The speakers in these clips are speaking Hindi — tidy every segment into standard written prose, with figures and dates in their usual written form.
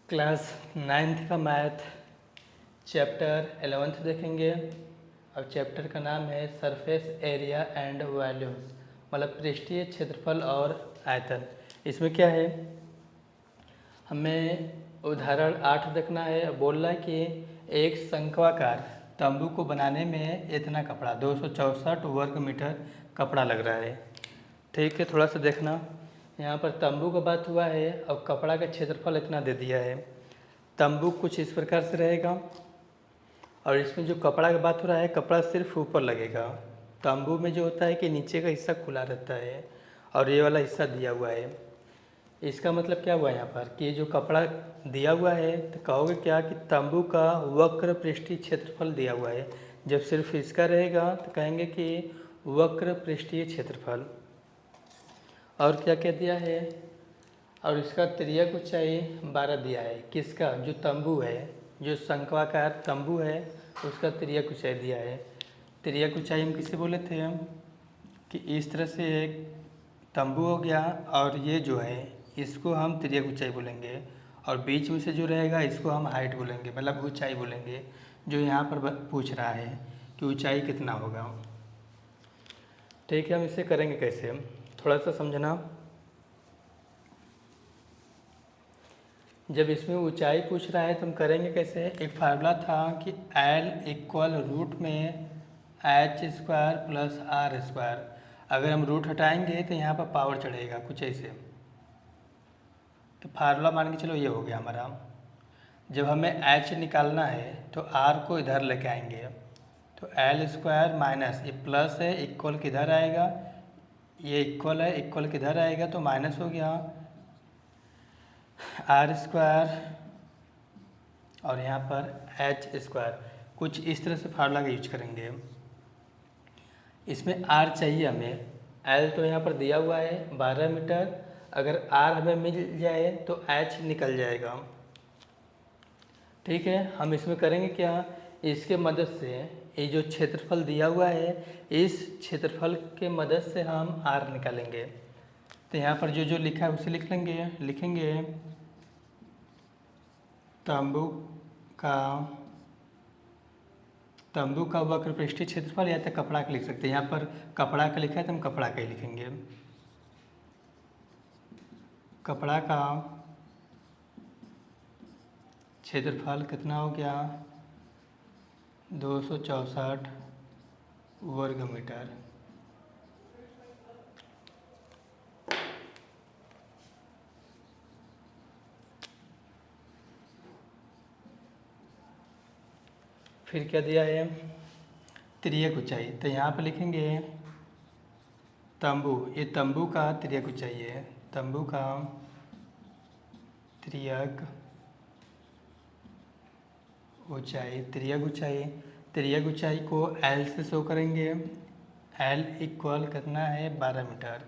क्लास 9th का मैथ चैप्टर 11th देखेंगे और चैप्टर का नाम है सरफेस एरिया एंड वॉल्यूम्स, मतलब पृष्ठीय क्षेत्रफल और आयतन। इसमें क्या है, हमें उदाहरण 8 देखना है। बोल रहा है कि एक शंक्वाकार तंबू को बनाने में इतना कपड़ा 264 वर्ग मीटर कपड़ा लग रहा है। ठीक है, थोड़ा सा देखना, यहाँ पर तंबू का बात हुआ है और कपड़ा का क्षेत्रफल इतना दे दिया है। तंबू कुछ इस प्रकार से रहेगा और इसमें जो कपड़ा की बात हो रहा है, कपड़ा सिर्फ ऊपर लगेगा। तंबू में जो होता है कि नीचे का हिस्सा खुला रहता है और ये वाला हिस्सा दिया हुआ है। इसका मतलब क्या हुआ यहाँ पर कि जो कपड़ा दिया हुआ है, तो कहोगे क्या कि तंबू का वक्र पृष्ठीय क्षेत्रफल दिया हुआ है। जब सिर्फ इसका रहेगा तो कहेंगे कि वक्र पृष्ठीय क्षेत्रफल। और क्या क्या दिया है, और इसका तिर्यक ऊंचाई 12 दिया है। किसका, जो तंबू है, जो शंक्वाकार तंबू है उसका तिर्यक ऊंचाई दिया है। तिर्यक ऊंचाई हम किसे बोले थे हम, कि इस तरह से एक तंबू हो गया और ये जो है इसको हम तिर्यक ऊंचाई बोलेंगे, और बीच में से जो रहेगा इसको हम हाइट बोलेंगे, मतलब ऊंचाई बोलेंगे। जो यहाँ पर पूछ रहा है कि ऊंचाई कितना होगा। ठीक है, हम इसे करेंगे कैसे, थोड़ा सा समझना। जब इसमें ऊंचाई पूछ रहा है तो हम करेंगे कैसे। एक फार्मूला था कि L इक्वल रूट में h² प्लस r²। अगर हम रूट हटाएंगे तो यहाँ पर पावर चढ़ेगा कुछ ऐसे। तो फार्मूला मान के चलो ये हो गया हमारा। जब हमें h निकालना है तो r को इधर लेके आएंगे, तो L² माइनस ये प्लस है, इक्वल किधर आएगा, ये इक्वल है, इक्वल किधर आएगा तो माइनस हो गया r² और यहाँ पर h²। कुछ इस तरह से फार्मूला का यूज करेंगे। इसमें r चाहिए हमें, L तो यहाँ पर दिया हुआ है 12 मीटर। अगर r हमें मिल जाए तो h निकल जाएगा। ठीक है, हम इसमें करेंगे क्या, इसके मदद से ये जो क्षेत्रफल दिया हुआ है, इस क्षेत्रफल के मदद से हम r निकालेंगे। तो यहाँ पर जो जो लिखा है उसे लिखेंगे तंबू का वक्र पृष्ठीय क्षेत्रफल, या तो कपड़ा का लिख सकते हैं। यहाँ पर कपड़ा का लिखा है तो हम कपड़ा का ही लिखेंगे। कपड़ा का क्षेत्रफल कितना हो गया, 264 वर्ग मीटर। फिर क्या दिया है, तिर्यक ऊंचाई। तो यहाँ पर लिखेंगे तंबू, ये तंबू का तिर्यक ऊंचाई है, तंबू का तिर्यक ऊंचाई। तिर्यक ऊंचाई को L से शो करेंगे। L इक्वल कितना है, 12 मीटर।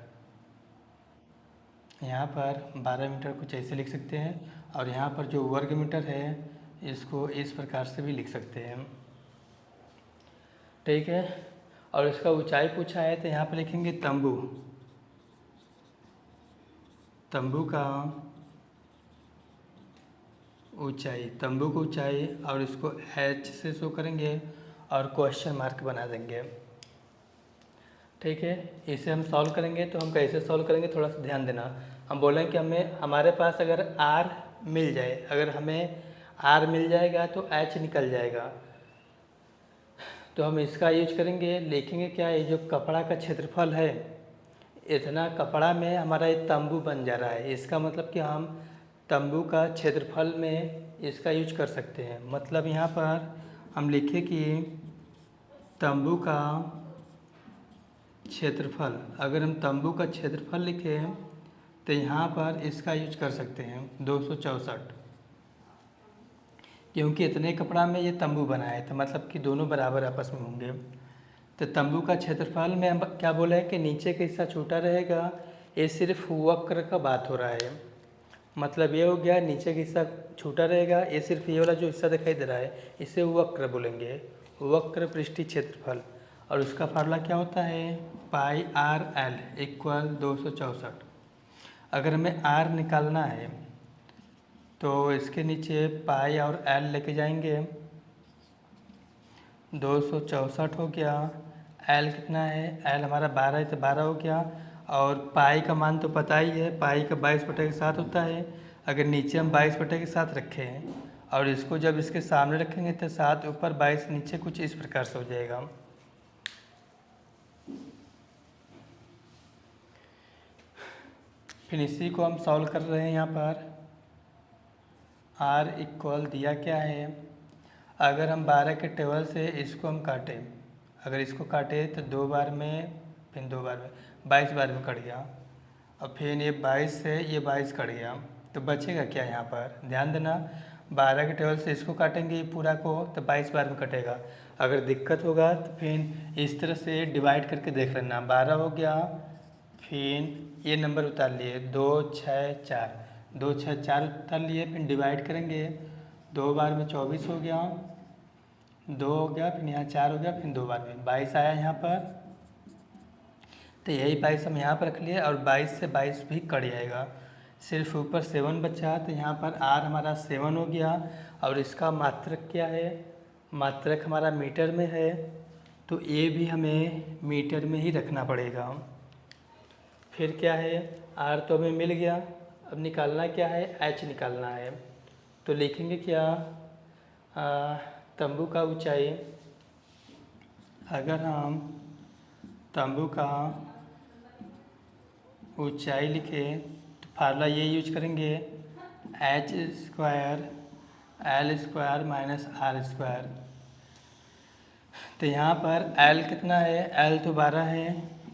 यहाँ पर 12 मीटर कुछ ऐसे लिख सकते हैं, और यहाँ पर जो वर्ग मीटर है इसको इस प्रकार से भी लिख सकते हैं। ठीक है, और इसका ऊंचाई पूछा है तो यहाँ पर लिखेंगे तंबू का ऊंचाई, तंबू की ऊंचाई, और इसको h से शो करेंगे और क्वेश्चन मार्क बना देंगे। ठीक है, इसे हम सॉल्व करेंगे। तो हम कैसे सॉल्व करेंगे, थोड़ा सा ध्यान देना। हम बोलेंगे कि हमारे पास अगर r मिल जाए, अगर हमें r मिल जाएगा तो h निकल जाएगा। तो हम इसका यूज करेंगे, लिखेंगे क्या, ये जो कपड़ा का क्षेत्रफल है, इतना कपड़ा में हमारा ये तंबू बन जा रहा है। इसका मतलब कि हम तंबू का क्षेत्रफल में इसका यूज कर सकते हैं। मतलब यहाँ पर हम लिखें कि तंबू का क्षेत्रफल, अगर हम तंबू का क्षेत्रफल लिखें तो यहाँ पर इसका यूज कर सकते हैं 264, क्योंकि इतने कपड़ा में ये तंबू बना है, तो मतलब कि दोनों बराबर आपस में होंगे। तो तंबू का क्षेत्रफल में हम क्या बोले हैं कि नीचे का हिस्सा छोटा रहेगा, ये सिर्फ वक्र का बात हो रहा है। मतलब ये हो गया, नीचे का हिस्सा छोटा रहेगा, ये सिर्फ ये वाला जो हिस्सा दिखाई दे रहा है इसे वक्र बोलेंगे, वक्र पृष्ठीय क्षेत्रफल। और उसका फार्मूला क्या होता है, πr_l इक्वल 264। अगर हमें r निकालना है तो इसके नीचे पाई और एल लेके जाएंगे। 264 हो गया। एल कितना है, एल हमारा 12 है तो 12 हो गया। और पाई का मान तो पता ही है, पाई का 22/7 होता है। अगर नीचे हम 22/7 रखे हैं और इसको जब इसके सामने रखेंगे तो 7 ऊपर 22 नीचे, कुछ इस प्रकार से हो जाएगा। फिर इसी को हम सॉल्व कर रहे हैं। यहाँ पर r इक्वल दिया क्या है, अगर हम 12 के टेबल से इसको हम काटें, अगर इसको काटे तो 2 बार में, फिर 2 बार में, 22 बार में कट गया। और फिर ये 22 से ये 22 कट गया, तो बचेगा क्या यहाँ पर, ध्यान देना। 12 के टेबल से इसको काटेंगे ये पूरा को तो 22 बार में कटेगा। अगर दिक्कत होगा तो फिर इस तरह से डिवाइड करके देख लेना। 12 हो गया, फिर ये नंबर उतार लिए 2 6 4, 2 6 4 उतार लिए, फिर डिवाइड करेंगे 2 बार में 24 हो गया, 2 हो गया, फिर यहाँ 4 हो गया, फिर 2 बार में 22 आया यहाँ पर। तो यही 22 हम यहाँ पर रख लिए और 22 से 22 भी कट जाएगा, सिर्फ ऊपर 7 बचा। तो यहाँ पर r हमारा 7 हो गया। और इसका मात्रक क्या है, मात्रक हमारा मीटर में है, तो ये भी हमें मीटर में ही रखना पड़ेगा। फिर क्या है, r तो हमें मिल गया, अब निकालना क्या है, h निकालना है। तो लिखेंगे क्या, तंबू का ऊंचाई, अगर हम तंबू का ऊंचाई लिखें तो फार्मूला ये यूज करेंगे, h² L² माइनस R²। तो यहाँ पर L कितना है, L तो 12 है,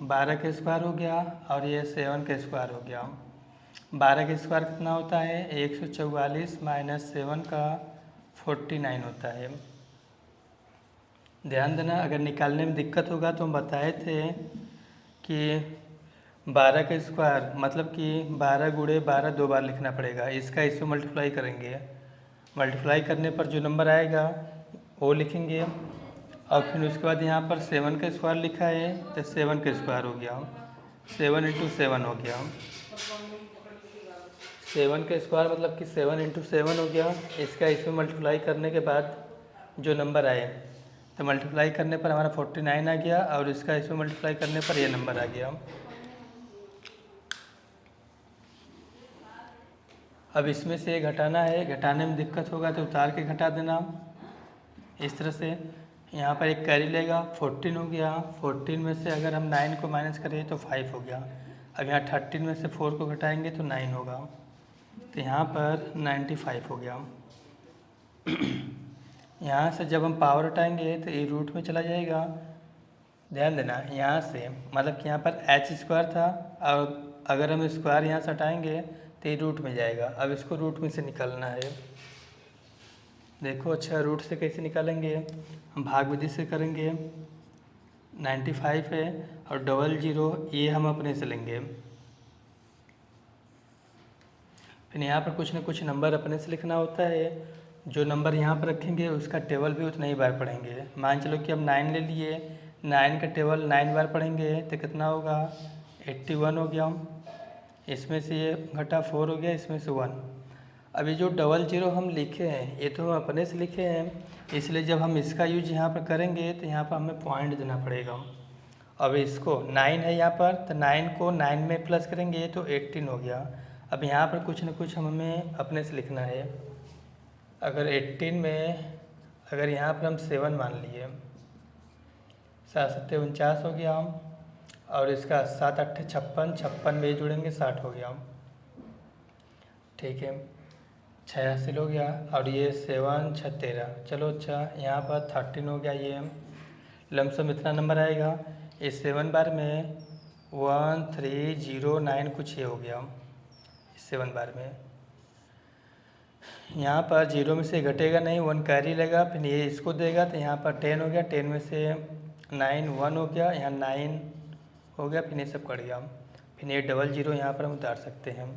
12 का स्क्वायर हो गया, और ये 7 का स्क्वायर हो गया। 12 का स्क्वायर कितना होता है, 144 माइनस 7 का 49 होता है। ध्यान देना, अगर निकालने में दिक्कत होगा तो हम बताए थे कि 12 का स्क्वायर मतलब कि 12 गुणे 12 2 बार लिखना पड़ेगा। इसका इसमें मल्टीप्लाई करेंगे, मल्टीप्लाई करने पर जो नंबर आएगा वो लिखेंगे। और फिर उसके बाद यहाँ पर 7 का स्क्वायर लिखा है तो 7 का स्क्वायर हो गया, 7 × 7 हो गया। 7 का स्क्वायर मतलब कि 7 × 7 हो गया। इसका इसमें मल्टीप्लाई करने के बाद जो नंबर आए, तो मल्टीप्लाई करने पर हमारा 49 आ गया, और इसका इसमें मल्टीप्लाई करने पर ये नंबर आ गया। अब इसमें से घटाना है, घटाने में दिक्कत होगा तो उतार के घटा देना इस तरह से। यहाँ पर एक कैरी लेगा, 14 हो गया। 14 में से अगर हम 9 को माइनस करें तो 5 हो गया। अब यहाँ 13 में से 4 को घटाएंगे तो 9 होगा, तो यहाँ पर 95 हो गया। यहाँ से जब हम पावर हटाएंगे तो ये रूट में चला जाएगा। ध्यान देना, यहाँ से मतलब कि यहाँ पर h² था, और अगर हम स्क्वायर यहाँ से हटाएंगे तो ये रूट में जाएगा। अब इसको रूट में से निकालना है। देखो अच्छा, रूट से कैसे निकालेंगे, हम भाग विधि से करेंगे। 95 है और 00 ये हम अपने से लेंगे। फिर यहाँ पर कुछ न कुछ नंबर अपने से लिखना होता है। जो नंबर यहाँ पर रखेंगे उसका टेबल भी उतना ही बार पढ़ेंगे। मान चलो कि हम 9 ले लिए, 9 का टेबल 9 बार पढ़ेंगे तो कितना होगा, 81 हो गया। इसमें से ये घटा 4 हो गया, इसमें से 1। अभी जो 00 हम लिखे हैं ये तो हम अपने से लिखे हैं, इसलिए जब हम इसका यूज यहाँ पर करेंगे तो यहाँ पर हमें पॉइंट देना पड़ेगा। अब इसको 9 है यहाँ पर, तो 9 को 9 में प्लस करेंगे तो 18 हो गया। अब यहाँ पर कुछ न कुछ हमें अपने से लिखना है। अगर 18 में अगर यहाँ पर हम 7 मान लिए, 7 7 49 हो गया, और इसका 7 8 56, 56 में जुड़ेंगे 60 हो गया, ठीक है। 86 हो गया, और ये 7 6 13, चलो अच्छा यहाँ पर 13 हो गया। ये लमसम इतना नंबर आएगा। इस 7 बार में 1309 कुछ ये हो गया, इस 7 बार में। यहाँ पर 0 में से घटेगा नहीं, 1 कैरी लेगा, फिर ये इसको देगा तो यहाँ पर 10 हो गया। 10 में से 9 1 हो गया, यहाँ 9 हो गया, फिर ये सब कट गया। फिर ये 00 यहाँ पर हम उतार सकते हैं।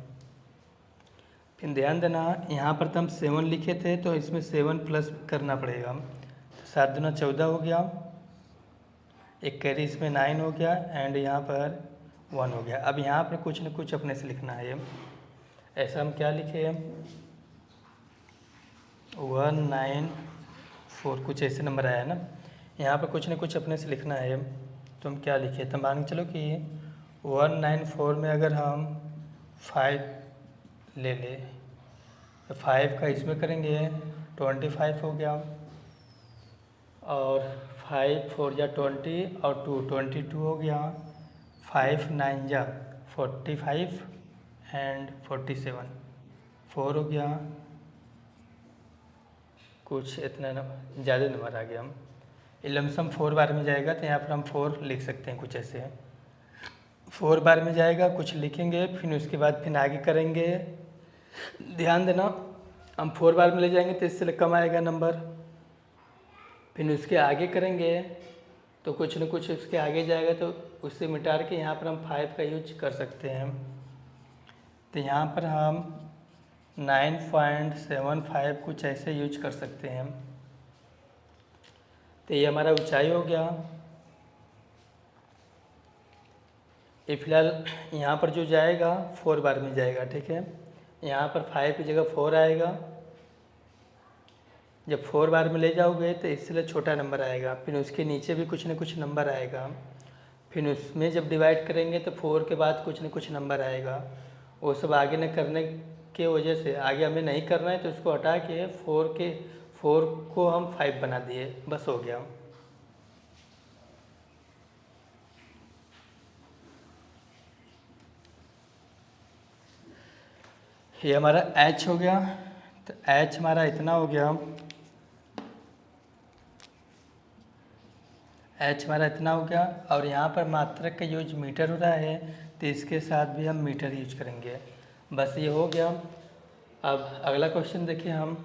फिर ध्यान देना, यहाँ पर तो हम 7 लिखे थे तो इसमें 7 प्लस करना पड़ेगा। 7 दूना 14 हो गया, एक कैरी इसमें 9 हो गया, एंड यहाँ पर 1 हो गया। अब यहाँ पर कुछ न कुछ अपने से लिखना है। ऐसा हम क्या लिखे, 194 कुछ ऐसे नंबर आया ना। यहाँ पर कुछ ना कुछ अपने से लिखना है। तो हम क्या लिखे, तो मान के चलो कि 194 में अगर हम 5 ले लें तो 5 का इसमें करेंगे 25 हो गया, और 5 4 जा 20 और 2 22 हो गया, 5 9 जा 45 एंड 47 4 हो गया, कुछ इतना ज़्यादा नंबर आ गया। हम लमसम 4 बार में जाएगा तो यहाँ पर हम 4 लिख सकते हैं, कुछ ऐसे 4 बार में जाएगा, कुछ लिखेंगे, फिर उसके बाद फिर आगे करेंगे। ध्यान देना, हम 4 बार में ले जाएंगे तो इससे कम आएगा नंबर, फिर उसके आगे करेंगे तो कुछ न कुछ उसके आगे जाएगा, तो उससे मिटा के यहाँ पर हम 5 का यूज कर सकते हैं। तो यहाँ पर हम 9.75 कुछ ऐसे यूज कर सकते हैं। तो ये हमारा ऊंचाई हो गया। ये फिलहाल यहाँ पर जो जाएगा 4 बार में जाएगा, ठीक है। यहाँ पर 5 की जगह 4 आएगा। जब 4 बार में ले जाओगे तो इससे छोटा नंबर आएगा, फिर उसके नीचे भी कुछ न कुछ नंबर आएगा, फिर उसमें जब डिवाइड करेंगे तो 4 के बाद कुछ न कुछ नंबर आएगा। वो सब आगे न करने के वजह से आगे हमें नहीं करना है, तो उसको हटा के 4 को हम 5 बना दिए, बस हो गया। ये हमारा h हो गया। तो h हमारा इतना हो गया, h हमारा इतना हो गया। और यहाँ पर मात्रक का यूज मीटर हो रहा है, तो इसके साथ भी हम मीटर यूज करेंगे। बस ये हो गया। अब अगला क्वेश्चन देखिए हम।